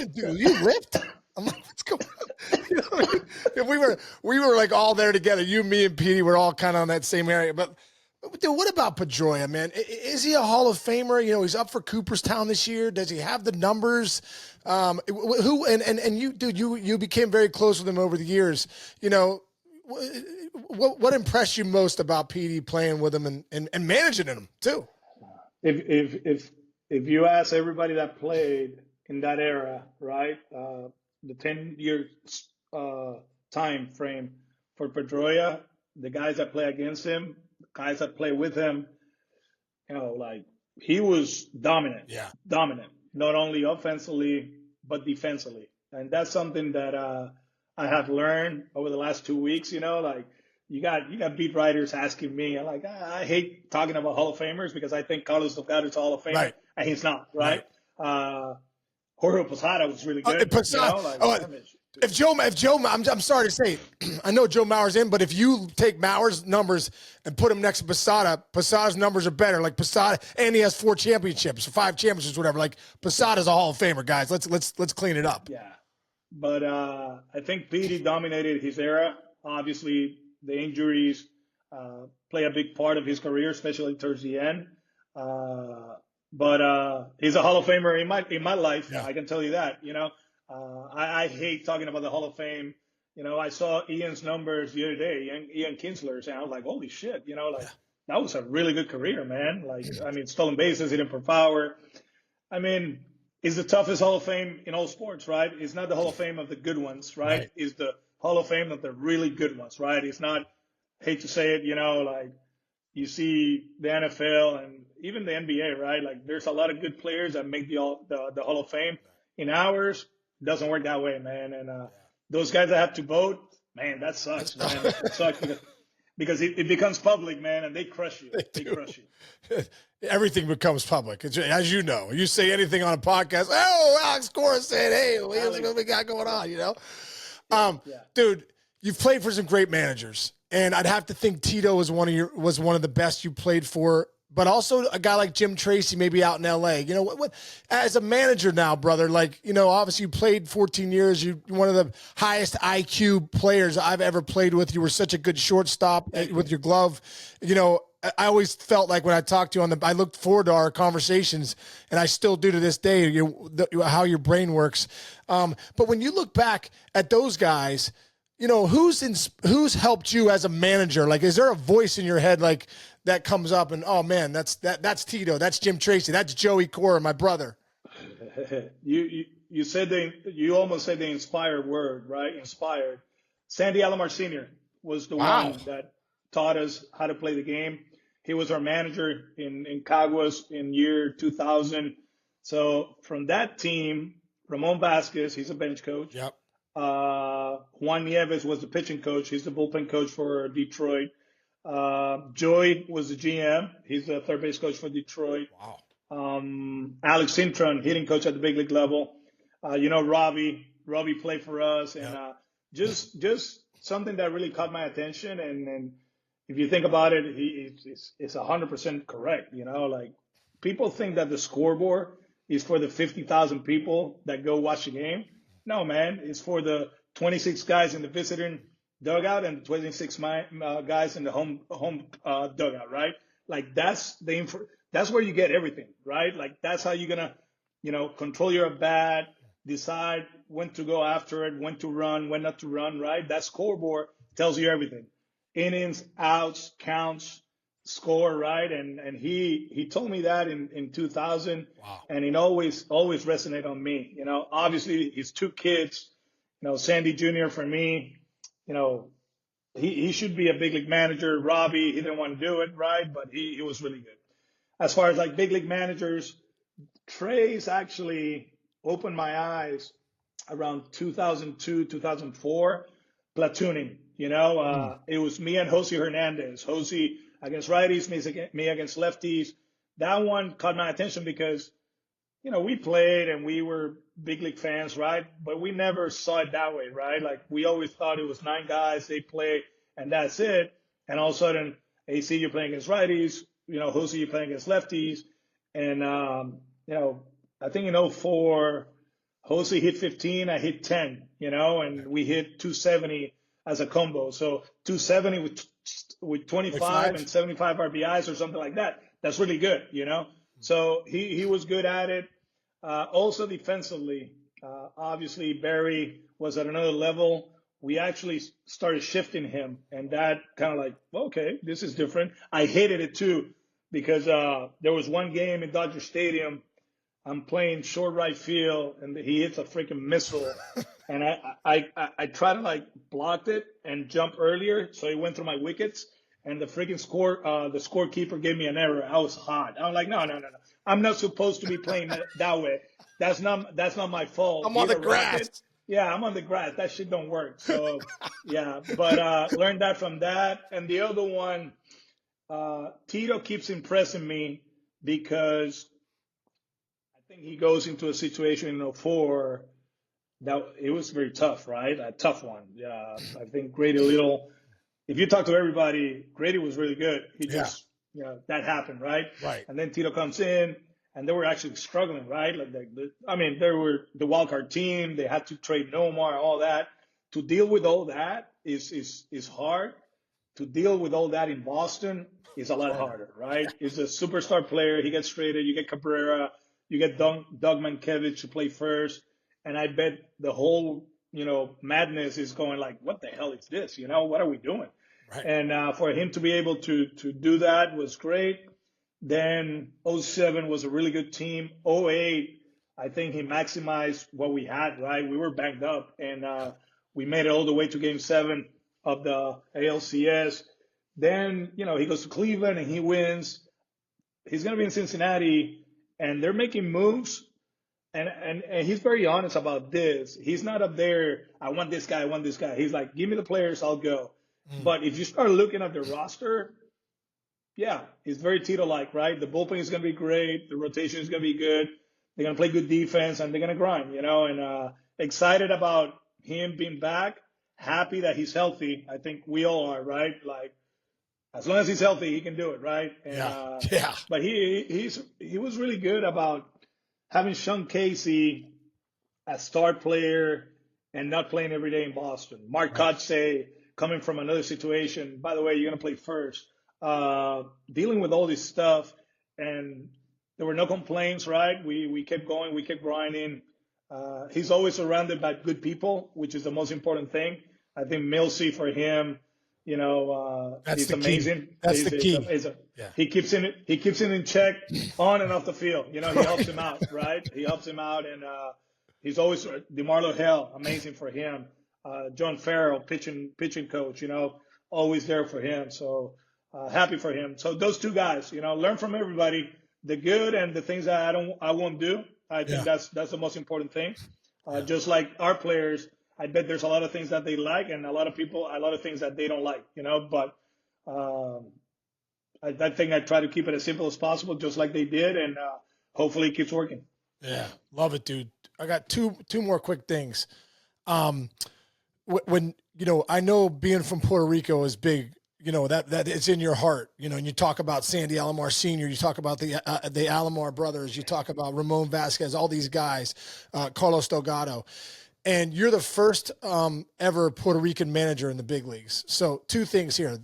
lift? I'm like, what's going on? If we were like all there together, you, me, and Petey were all kind of on that same area, but. Dude, what about Pedroia, man? Is he a Hall of Famer? He's up for Cooperstown this year. Does he have the numbers? You, dude, you became very close with him over the years. What impressed you most about PD playing with him and managing him too? If you ask everybody that played in that era, right, the 10-year time frame for Pedroia, the guys that play against him, guys that play with him, he was dominant. Yeah. Dominant, not only offensively, but defensively. And that's something that I have learned over the last 2 weeks, you got beat writers asking me, I'm like, I hate talking about Hall of Famers because I think Carlos Delgado is a Hall of Famer, right. And he's not, right? Jorge Posada was really good. If Joe, I'm sorry to say, I know Joe Mauer's in, but if you take Mauer's numbers and put him next to Posada's numbers are better. Like Posada, and he has 4 championships, 5 championships, whatever. Like Posada's a Hall of Famer, guys. Let's clean it up. Yeah, but I think Petey dominated his era. Obviously, the injuries play a big part of his career, especially towards the end. But he's a Hall of Famer in my life. Yeah. I can tell you that. I hate talking about the Hall of Fame. I saw Ian's numbers the other day, Ian Kinsler's, and I was like, holy shit, that was a really good career, man. Stolen bases, hitting per power. It's the toughest Hall of Fame in all sports, right? It's not the Hall of Fame of the good ones, right? It's the Hall of Fame of the really good ones, right? It's not, hate to say it, you see the NFL and even the NBA, right? Like there's a lot of good players that make the Hall of Fame. In ours, it doesn't work that way, man. And those guys that have to vote, man, that sucks, man. It sucks because it becomes public, man, and they crush you. They crush you. Everything becomes public. As you know, you say anything on a podcast, oh, Alex Cora said, hey, what we got going on, you know? Yeah. Dude, you've played for some great managers, and I'd have to think Tito was one of the best you played for, but also a guy like Jim Tracy, maybe out in LA. You know, what as a manager now, brother, like, you know, obviously you played 14 years. You're one of the highest IQ players I've ever played with. You were such a good shortstop with your glove. You know, I always felt like when I talked to you I looked forward to our conversations, and I still do to this day, how your brain works. But when you look back at those guys, you know, who's helped you as a manager? Like, is there a voice in your head like that comes up and, oh man, that's Tito, that's Jim Tracy, that's Joey Cora, my brother. You said you almost said the inspired word, right? Inspired. Sandy Alomar Sr. was the one that taught us how to play the game. He was our manager in Caguas in year 2000. So from that team, Ramon Vasquez, he's a bench coach. Yep. Juan Nieves was the pitching coach. He's the bullpen coach for Detroit. Joey was the GM. He's the third base coach for Detroit. Wow. Alex Cintron, hitting coach at the big league level. You know, Robbie played for us, and just something that really caught my attention. And if you think about it, it's 100% correct. You know, like people think that the scoreboard is for the 50,000 people that go watch the game. No, man, it's for the 26 guys in the visiting dugout and the 26 guys in the home dugout, right? Like that's where you get everything, right? Like that's how you're gonna, you know, control your bat, decide when to go after it, when to run, when not to run, right? That scoreboard tells you everything. Innings, outs, counts, score, right? And he told me that in 2000. Wow. And it always resonated on me. You know, obviously his two kids, you know, Sandy Jr. for me, you know, he should be a big league manager. Robbie, he didn't want to do it, right? But he was really good. As far as like big league managers, Trey's actually opened my eyes around 2002, 2004, platooning. You know, it was me and Jose Hernandez. Jose against righties, me against lefties. That one caught my attention because, you know, we played and we were big league fans, right? But we never saw it that way, right? Like we always thought it was 9 guys, they play, and that's it. And all of a sudden, AC, you're playing against righties. You know, Jose, you're playing against lefties. And, you know, I think in '04, Jose hit 15, I hit 10, you know, and we hit 270 as a combo. So 270 with 25 and 75 RBIs or something like that. That's really good, you know. So he was good at it. Also defensively, obviously Barry was at another level. We actually started shifting him, and that kind of like, okay, this is different. I hated it too because there was one game in Dodger Stadium. I'm playing short right field, and he hits a freaking missile, and I try to like block it and jump earlier, so it went through my wickets, and the freaking the scorekeeper gave me an error. I was hot. I'm like, no, I'm not supposed to be playing that way. That's not my fault. I'm on the grass. Yeah, I'm on the grass. That shit don't work. So yeah, but learned that from that, and the other one, Tito keeps impressing me because I think he goes into a situation in '04 that it was very tough, right? A tough one. I think Grady Little, if you talk to everybody, Grady was really good. He just, you know, that happened, right? Right. And then Tito comes in, and they were actually struggling, right? Like, they were the wild card team. They had to trade Nomar, all that. To deal with all that is hard. To deal with all that in Boston is a lot harder, right? He's a superstar player. He gets traded. You get Cabrera. You get Doug Mankiewicz to play first. And I bet the whole, you know, madness is going like, what the hell is this? You know, what are we doing? Right. And for him to be able to do that was great. Then '07 was a really good team. '08, I think he maximized what we had, right? We were banged up, and we made it all the way to Game 7 of the ALCS. Then, he goes to Cleveland and he wins. He's going to be in Cincinnati, and they're making moves. And he's very honest about this. He's not up there, I want this guy, I want this guy. He's like, give me the players, I'll go. But if you start looking at the roster, yeah, it's very Tito-like, right? The bullpen is going to be great. The rotation is going to be good. They're going to play good defense, and they're going to grind, and excited about him being back, happy that he's healthy. I think we all are, right? Like, as long as he's healthy, he can do it, right? And, Yeah. But he was really good about having Sean Casey a star player and not playing every day in Boston. Mark Kotsay coming from another situation. By the way, you're going to play first. Dealing with all this stuff, and there were no complaints, right? We kept going, we kept grinding. He's always surrounded by good people, which is the most important thing. I think Milsey for him, That's he's the amazing. key. That's the key. Yeah. He keeps him in check on and off the field. He helps him out, right? He helps him out, and he's always DeMarlo Hell, amazing for him. John Farrell, pitching coach, always there for him. So happy for him. So those two guys, learn from everybody, the good and the things that I won't do. I think that's the most important thing. Just like our players, I bet there's a lot of things that they like, and a lot of things that they don't like, But I think I try to keep it as simple as possible, just like they did, and hopefully it keeps working. Yeah, love it, dude. I got two more quick things. When I know being from Puerto Rico is big. That it's in your heart. And you talk about Sandy Alomar Sr., you talk about the Alomar brothers, you talk about Ramon Vasquez, all these guys, Carlos Delgado. And you're the first ever Puerto Rican manager in the big leagues. So two things here.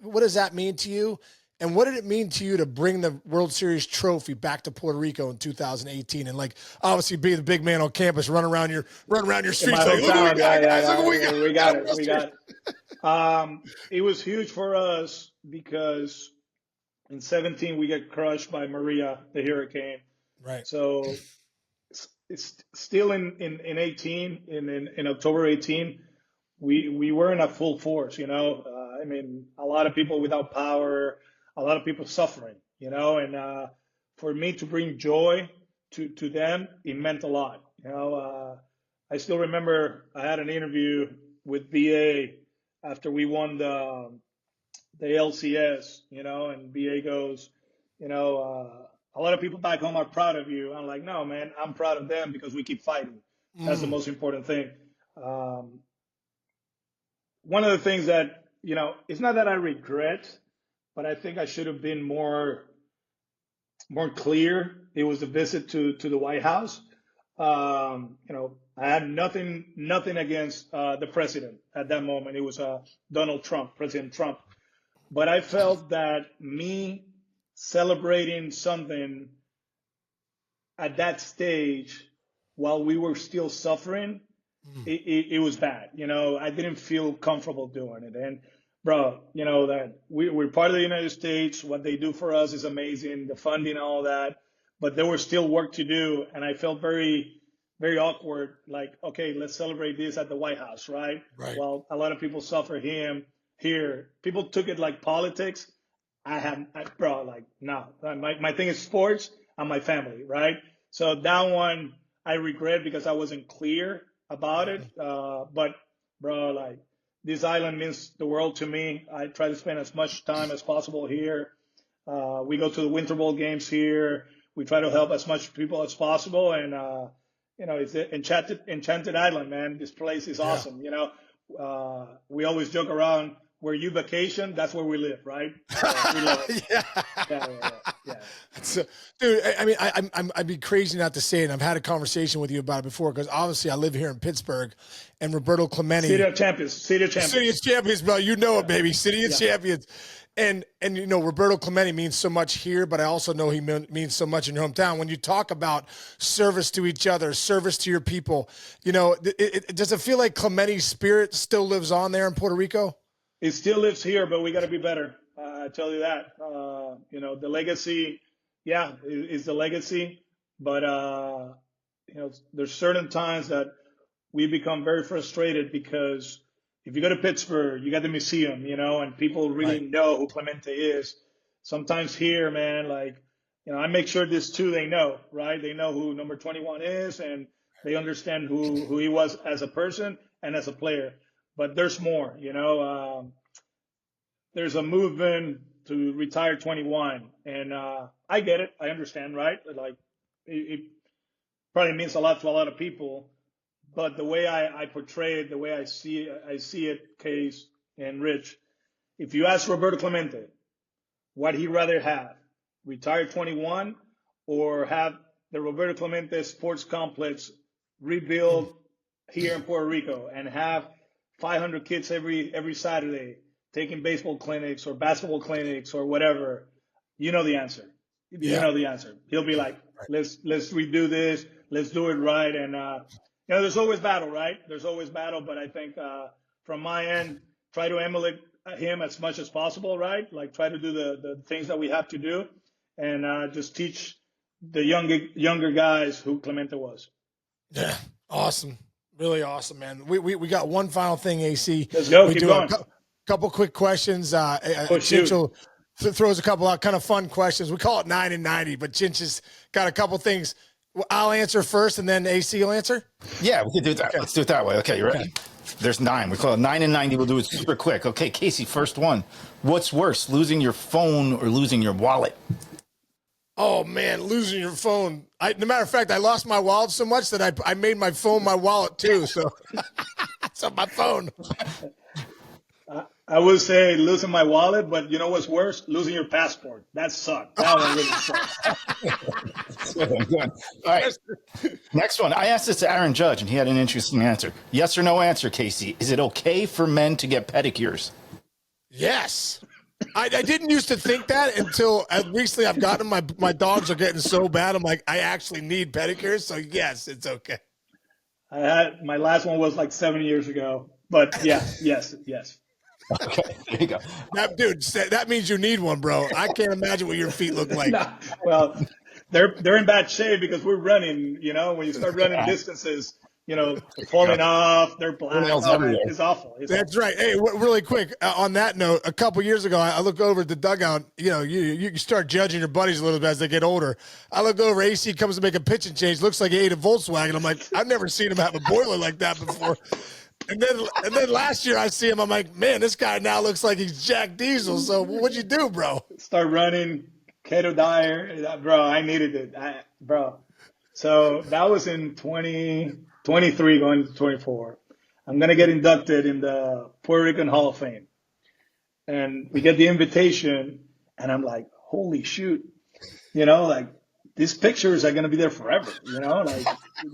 What does that mean to you? And what did it mean to you to bring the World Series trophy back to Puerto Rico in 2018? And obviously being the big man on campus, run around your streets. Like, look what we got, guys. Look what we got. We got it. We got it. It was huge for us because in 17 we get crushed by Maria, the hurricane. Right. So it's still in 18, in October 18, we weren't at full force, a lot of people without power, a lot of people suffering, and for me to bring joy to them, it meant a lot. I still remember I had an interview with BA after we won the LCS, and BA goes, a lot of people back home are proud of you. I'm like, no, man, I'm proud of them because we keep fighting. That's the most important thing. One of the things that, it's not that I regret, but I think I should have been more clear. It was a visit to the White House. I had nothing against the president at that moment. It was President Trump. But I felt that me celebrating something at that stage while we were still suffering, it was bad. I didn't feel comfortable doing it. And bro, that we're part of the United States. What they do for us is amazing, the funding, all that. But there was still work to do. And I felt very, very awkward. Like, okay, let's celebrate this at the White House, right? Right. Well, a lot of people suffer here. People took it like politics. No. My thing is sports and my family, right? So that one I regret because I wasn't clear about it. But bro, this island means the world to me. I try to spend as much time as possible here. We go to the Winter Bowl games here. We try to help as much people as possible. And, it's an enchanted island, man. This place is awesome. We always joke around, where you vacation, that's where we live, right? We love it. Yeah. So, dude, I'd be crazy not to say it. And I've had a conversation with you about it before because obviously I live here in Pittsburgh, and Roberto Clemente, City of Champions, bro. It, baby. City of Champions. And Roberto Clemente means so much here, but I also know he means so much in your hometown. When you talk about service to each other, service to your people, does it feel like Clemente's spirit still lives on there in Puerto Rico? It still lives here, but we got to be better. I tell you that. The legacy, is the legacy. But, there's certain times that we become very frustrated because if you go to Pittsburgh, you got the museum, and people really know who Clemente is. Sometimes here, man, like, I make sure this too, they know, right? They know who number 21 is, and they understand who he was as a person and as a player. But there's more, there's a movement to retire 21, and I get it. I understand, right? Like, it probably means a lot to a lot of people, but the way I portray it, the way I see it, Case and Rich, if you ask Roberto Clemente what he'd rather have, retire 21 or have the Roberto Clemente Sports Complex rebuild here in Puerto Rico and have 500 kids every Saturday taking baseball clinics or basketball clinics or whatever, you know the answer. You know the answer. He'll be like, let's redo this, let's do it right. And there's always battle, right? There's always battle, but I think from my end, try to emulate him as much as possible, right? Like, try to do the things that we have to do, and just teach the younger guys who Clemente was. Yeah, awesome, really awesome, man. We got one final thing, AC. Let's go. We Keep do going. a couple quick questions. Chinch throws a couple out kind of fun questions. We call it 9 and 90, but Chinch has got a couple things. I'll answer first, and then AC will answer. Yeah, we can do that. Okay. Let's do it that way. Okay, you ready? Okay. There's 9. We call it 9 and 90. We'll do it super quick. Okay, Casey, first one. What's worse, losing your phone or losing your wallet? Oh, man, losing your phone. No matter of fact, I lost my wallet so much that I made my phone my wallet too. So it's on my phone. I would say losing my wallet, but you know what's worse? Losing your passport. That sucked. That one really sucked. Good. All right. Next one. I asked this to Aaron Judge, and he had an interesting answer. Yes or no answer, Casey. Is it okay for men to get pedicures? Yes. I didn't used to think that until recently I've gotten my dogs are getting so bad. I'm like, I actually need pedicures. So yes, it's okay. My last one was like 7 years ago, but yeah, yes. Okay, there you go. That means you need one, bro. I can't imagine what your feet look like. No, well, they're in bad shape because we're running. When you start running distances, falling off. They're black. It's awful. That's right. Hey, really quick on that note, a couple years ago, I look over at the dugout. You start judging your buddies a little bit as they get older. I look over, AC comes to make a pitching change. Looks like he ate a Volkswagen. I'm like, I've never seen him have a boiler like that before. And then last year I see him. I'm like, man, this guy now looks like he's Jack Diesel. So what'd you do, bro? Start running, keto diet, bro. I needed it, bro. So that was in 2023 going to 24. I'm gonna get inducted in the Puerto Rican Hall of Fame, and we get the invitation, and I'm like, holy shoot, like these pictures are gonna be there forever. Like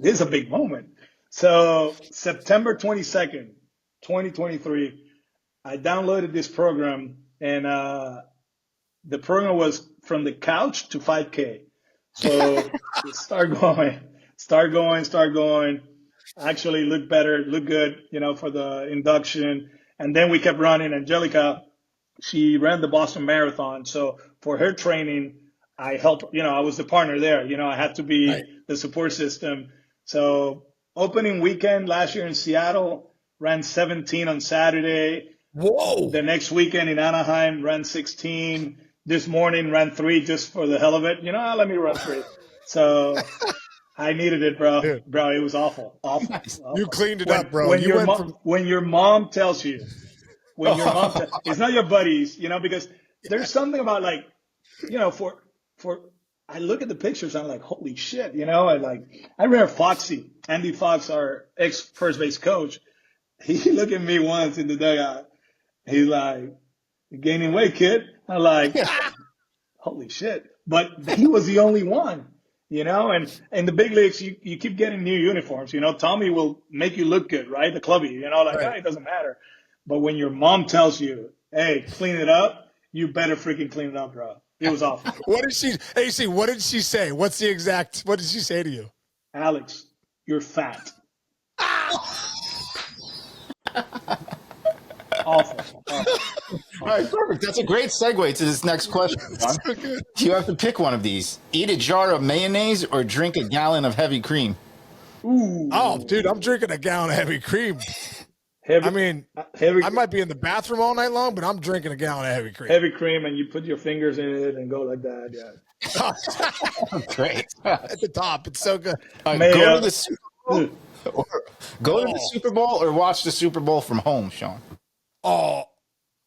this is a big moment. So September 22nd, 2023, I downloaded this program, and the program was from the couch to 5K. So start going. Actually look better, look good, for the induction. And then we kept running. Angelica, she ran the Boston Marathon. So for her training, I helped, I was the partner there. I had to be the support system. So opening weekend last year in Seattle, ran 17 on Saturday. Whoa. The next weekend in Anaheim, ran 16. This morning, ran 3 just for the hell of it. Let me run 3. So I needed it, bro. Dude. Bro, it was awful. Nice. You cleaned it up, bro. When your mom tells you, it's not your buddies, because there's something about like, for I look at the pictures, I'm like, holy shit, I remember Foxy, Andy Fox, our ex first base coach. He looked at me once in the dugout. He's like, "You're gaining weight, kid." I'm like, holy shit. But he was the only one, and in the big leagues, you keep getting new uniforms. Tommy will make you look good, right? The clubby, it doesn't matter. But when your mom tells you, hey, clean it up, you better freaking clean it up, bro. It was awful. What did she say? What did she say to you? Alex, you're fat. Awful. All right, perfect. That's a great segue to this next question, John. So you have to pick one of these. Eat a jar of mayonnaise or drink a gallon of heavy cream. Ooh. Oh, dude, I'm drinking a gallon of heavy cream. Heavy, I mean, heavy, I might be in the bathroom all night long, but I'm drinking a gallon of heavy cream. heavy cream, and you put your fingers in it and go like that. Yeah. Great. At the top. It's so good. Go to the Super Bowl. Or go to the Oh. Super Bowl or watch the Super Bowl from home, Sean. Oh,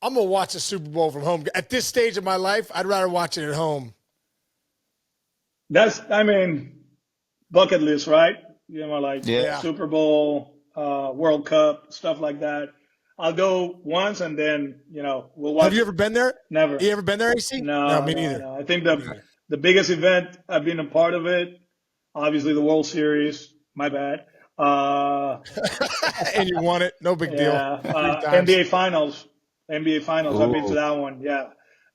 I'm going to watch the Super Bowl from home. At this stage of my life, I'd rather watch it at home. I mean, bucket list, right? You know, like Yeah. Super Bowl, World Cup, stuff like that. I'll go once and then, we'll watch. Have you ever been there? Never. You ever been there, AC? No, me no, neither. no. I think the biggest event I've been a part of it, obviously the World Series. My bad. And you won it. No big deal. Yeah, 3 times. NBA Finals. I've been to Ooh. that one. Yeah,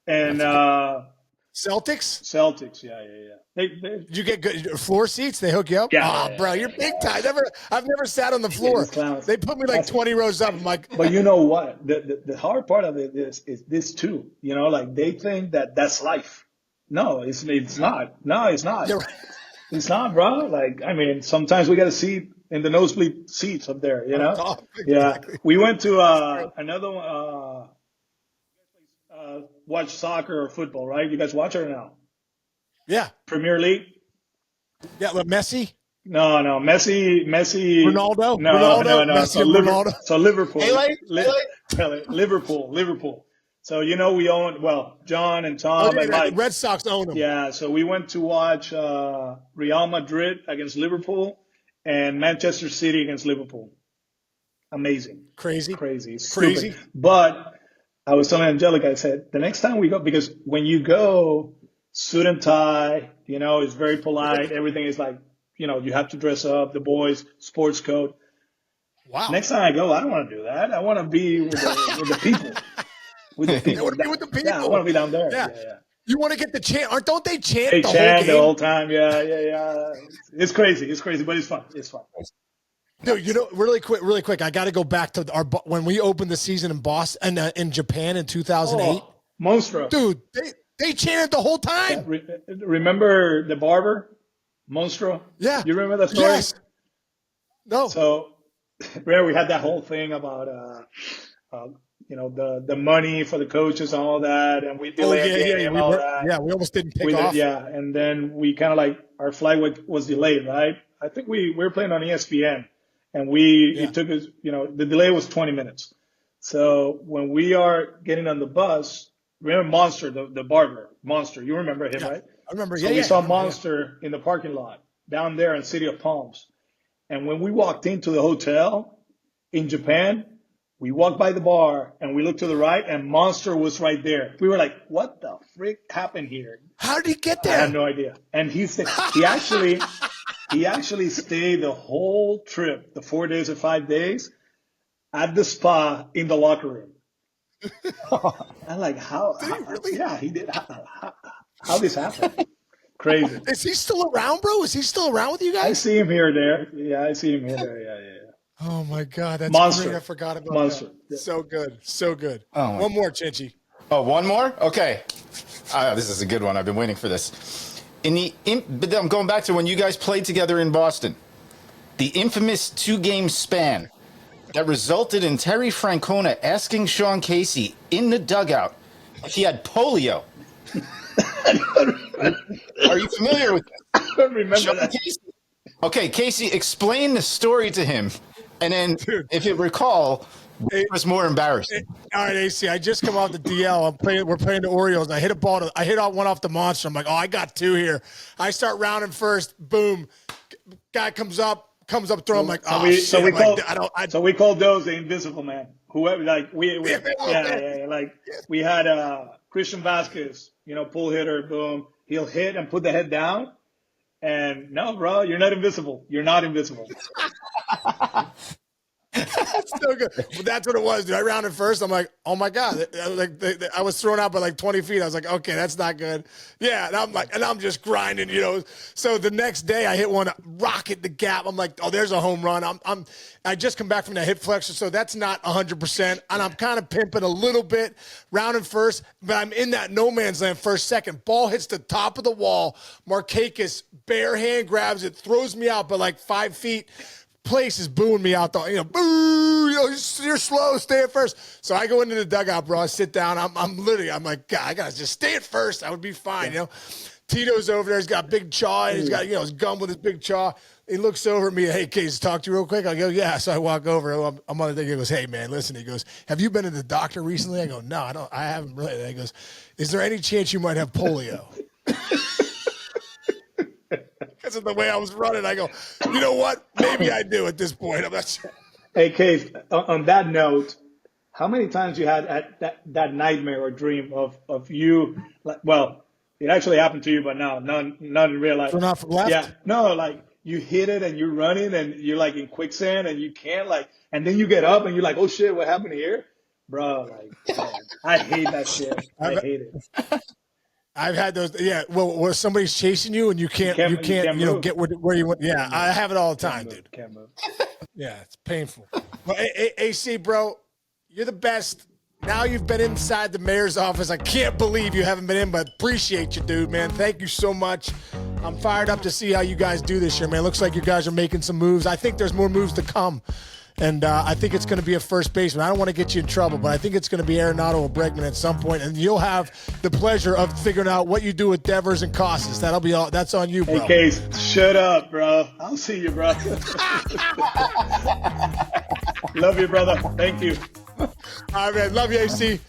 and Celtics? Celtics. Yeah. Did you get good floor seats? They hook you up? Yeah. Oh, bro, you're big time. I've never sat on the floor. these clowns. They put me like 20 rows up. I'm like, But you know what? The hard part of it is this too. Like they think that's life. No, it's not. No, it's not. you're right. It's not, bro. Like, I mean, sometimes we got a seat in the nosebleed seats up there, Oh, Yeah. exactly. We went to another one, watch soccer or football, right? You guys watch it or no? Yeah. Premier League? Yeah, look, Messi. No, Messi. Ronaldo? No, Ronaldo? no. Messi So, and Ronaldo? so Liverpool. Pele? Liverpool. So, we own, John and Tom Oh, yeah, and Mike. Red Sox own them. Yeah, so we went to watch Real Madrid against Liverpool and Manchester City against Liverpool. Amazing. Crazy. It's Crazy. stupid. But I was telling Angelica, I said, the next time we go, because when you go suit and tie, it's very polite. Everything is like, you have to dress up, the boys, sports coat. Wow. Next time I go, I don't want to do that. I want to be with the people. With the people. You want to be with the people. Yeah, I want to be down there. Yeah. Yeah. You want to get the chant? Don't they chant They the chant whole game? the whole time. Yeah. It's crazy, but it's fun. Dude, really quick. I got to go back to when we opened the season in Boston, in Japan in 2008. Oh, Monstro. Dude, they chanted the whole time. Remember the barber? Monstro? Yeah. You remember that story? Yes. No. So, we had that whole thing about, the money for the coaches and all that, and we delayed the game and all that. Yeah, we almost didn't take off. Yeah, and then we kind of our flight was delayed, right? I think we were playing on ESPN, and it took us, the delay was 20 minutes. So when we are getting on the bus, remember Monster, the barber, Monster, you remember him, right? I remember. So we saw Monster in the parking lot down there in City of Palms. And when we walked into the hotel in Japan, we walked by the bar and we looked to the right and Monster was right there. We were like, what the frick happened here? How did he get I there? have no idea. And he actually stayed the whole trip, the 4 days or 5 days, at the spa in the locker room. I'm like, how? Did he really? Yeah, he did. How this happened? Crazy. Is he still around, bro? Is he still around with you I guys? see him here or there. Yeah, I see him here or there. Yeah. Oh my God, that's Monster. great. I forgot about Monster. that. Yeah. So good. Oh, my One more, Chinchy. Oh, one more? Okay. This is a good one. I've been waiting for this. But I'm going back to when you guys played together in Boston. The infamous 2-game span that resulted in Terry Francona asking Sean Casey in the dugout if he had polio. Are you familiar with this? I don't remember Sean that. Casey. Okay, Casey, explain the story to him. And then, if you recall, it was more embarrassing. All right, AC. I just come off the DL. We're playing the Orioles. And I hit a ball. I hit one off the Monster. I'm like, I got 2 here. I start rounding first. Boom. Guy comes up, throw. I'm like, shit. So we called those the invisible man. Whoever, we had Christian Vasquez, pull hitter, boom. He'll hit and put the head down. And no, bro, you're not invisible. You're not invisible. That's so good. But that's what it was, dude. I rounded first. I'm like, oh my God. I was thrown out by like 20 feet. I was like, okay, that's not good. Yeah. And I'm just grinding, So the next day I hit one, rocket the gap. I'm like, oh, there's a home run. I just come back from that hip flexor. So that's not 100%. And I'm kind of pimping a little bit, rounding first, but I'm in that no man's land first, second. Ball hits the top of the wall. Markakis bare hand grabs it, throws me out by like 5 feet. place is booing me out the, boo, you're slow, stay at first. So I go into the dugout, bro. I sit down. I'm like, God, I gotta just stay at first. I would be fine, Tito's over there. He's got a big chaw. And he's got, his gum with his big chaw. He looks over at me. Hey, Case, talk to you real quick. I go, yeah. So I walk over. I'm on the thing. He goes, hey, man, listen. He goes, have you been to the doctor recently? I go, no, I haven't really. He goes, is there any chance you might have polio? Because of the way I was running, I go, you know what? Maybe I do at this point. I'm not sure. Hey, Case, on that note, how many times you had that nightmare or dream of you, it actually happened to you, but no, none in real life. Turn off left? Yeah, no, like you hit it and you're running and you're like in quicksand and you can't and then you get up and you're like, oh shit, what happened here? Bro, man, I hate that shit. I hate it. I've had those. Yeah, well, where somebody's chasing you and you can't get where you want. Yeah, I have it all the time, dude. Can't move. Yeah, it's painful. Well, AC, bro, you're the best. Now you've been inside the mayor's office. I can't believe you haven't been in, but appreciate you, dude, man. Thank you so much. I'm fired up to see how you guys do this year, man. Looks like you guys are making some moves. I think there's more moves to come. And I think it's going to be a first baseman. I don't want to get you in trouble, but I think it's going to be Arenado or Bregman at some point, and you'll have the pleasure of figuring out what you do with Devers and Costas. That'll be all. That's on you, bro. Hey, Case, shut up, bro. I'll see you, bro. Love you, brother. Thank you. All right, man. Love you, AC.